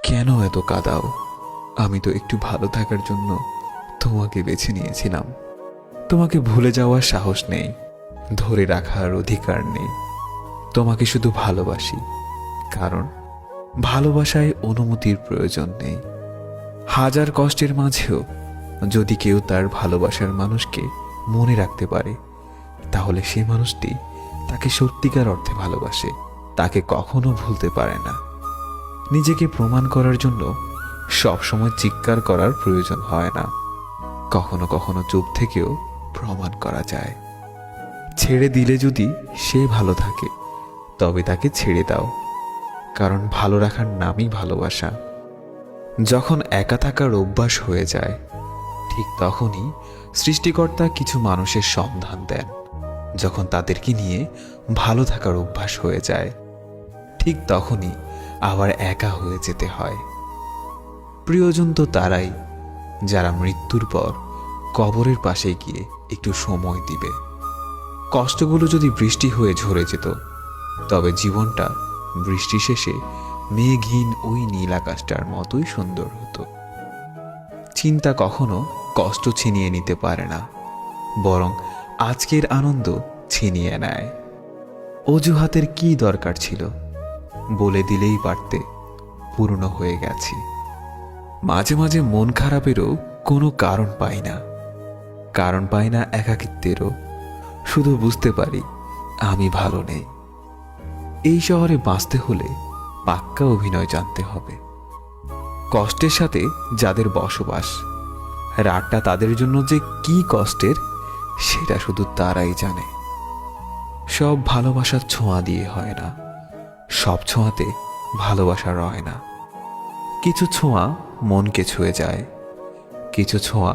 কেন এত কাঁদাও? আমি তো একটু ভালো থাকার জন্য তোমাকে বেছে নিয়েছিলাম। তোমাকে ভুলে যাওয়ার সাহস নেই, ধরে রাখার অধিকার নেই। তোমাকে শুধু ভালোবাসি, কারণ ভালোবাসায় অনুমতির প্রয়োজন নেই। হাজার কষ্টের মাঝেও যদি কেউ তার ভালোবাসার মানুষকে মনে রাখতে পারে, তাহলে সে মানুষটি তাকে সত্যিকার অর্থে ভালোবাসে, তাকে কখনো ভুলতে পারে না। নিজেকে প্রমাণ করার জন্য সবসময় চিৎকার করার প্রয়োজন হয় না, কখনো কখনো চুপ থেকেও প্রমাণ করা যায়। ছেড়ে দিলে যদি সে ভালো থাকে, তবে তাকে ছেড়ে দাও, কারণ ভালো রাখার নামই ভালোবাসা। যখন একা থাকার অভ্যাস হয়ে যায়, ঠিক তখনই সৃষ্টিকর্তা কিছু মানুষের সন্ধান দেন। যখন তাদেরকে নিয়ে ভালো থাকার অভ্যাস হয়ে যায়, ঠিক তখনই আবার একা হয়ে যেতে হয়। প্রিয়জন তো তারাই যারা মৃত্যুর পর কবরের পাশে গিয়ে একটু সময় দিবে। কষ্টগুলো যদি বৃষ্টি হয়ে ঝরে যেত, তবে জীবনটা বৃষ্টি শেষে মেঘহীন ওই নীল আকাশটার মতোই সুন্দর হতো। চিন্তা কখনো কষ্ট ছিনিয়ে নিতে পারে না, বরং আজকের আনন্দ ছিনিয়ে নেয়। অজুহাতের কি দরকার ছিল? বলে দিলেই পারতে, পূর্ণ হয়ে গেছি। মাঝে মাঝে মন খারাপেরও কোনো কারণ পাই না, কারণ পাই না একাকিত্বেরও। শুধু বুঝতে পারি আমি ভালো নেই। এই শহরে বাঁচতে হলে পাক্কা অভিনয় জানতে হবে। কষ্টের সাথে যাদের বসবাস, রাতটা তাদের জন্য যে কি কষ্টের, সেটা শুধু তারাই জানে। সব ভালোবাসার ছোঁয়া দিয়ে হয় না, সব ছোঁয়াতে ভালোবাসা রয় না। কিছু ছোঁয়া মনকে ছুঁয়ে যায়, কিছু ছোঁয়া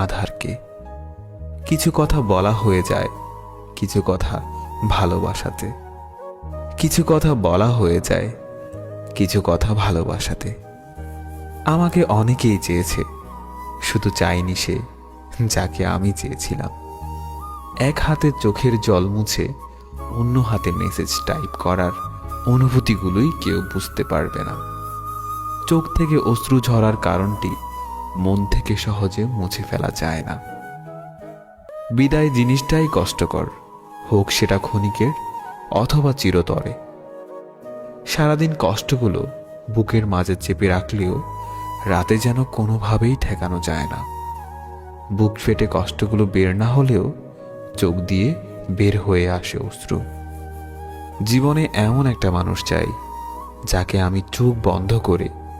আধারকে। কিছু কথা বলা হয়ে যায়, কিছু কথা ভালোবাসাতে। কিছু কথা বলা হয়ে যায়, কিছু কথা ভালোবাসাতে। আমাকে অনেকেই চেয়েছে, শুধু চাইনি সে যাকে আমি চেয়েছিলাম। এক হাতে চোখের জল মুছে অন্য হাতে মেসেজ টাইপ করার অনুভূতিগুলোই কেউ বুঝতে পারবে না। চোখ থেকে অশ্রু ঝরার কারণটি মন থেকে সহজে মুছে ফেলা যায় না। বিদায় জিনিসটাই কষ্টকর, হোক সেটা ক্ষণিকের অথবা চিরতরে। সারাদিন কষ্টগুলো বুকের মাঝে চেপে রাখলেও রাতে যেন কোনোভাবেই ঠেকানো যায় না। বুক ফেটে কষ্টগুলো বের না হলেও চোখ দিয়ে বের হয়ে আসে অশ্রু। জীবনে এমন একটা মানুষ চাই, যাকে আমি চোখ বন্ধ করে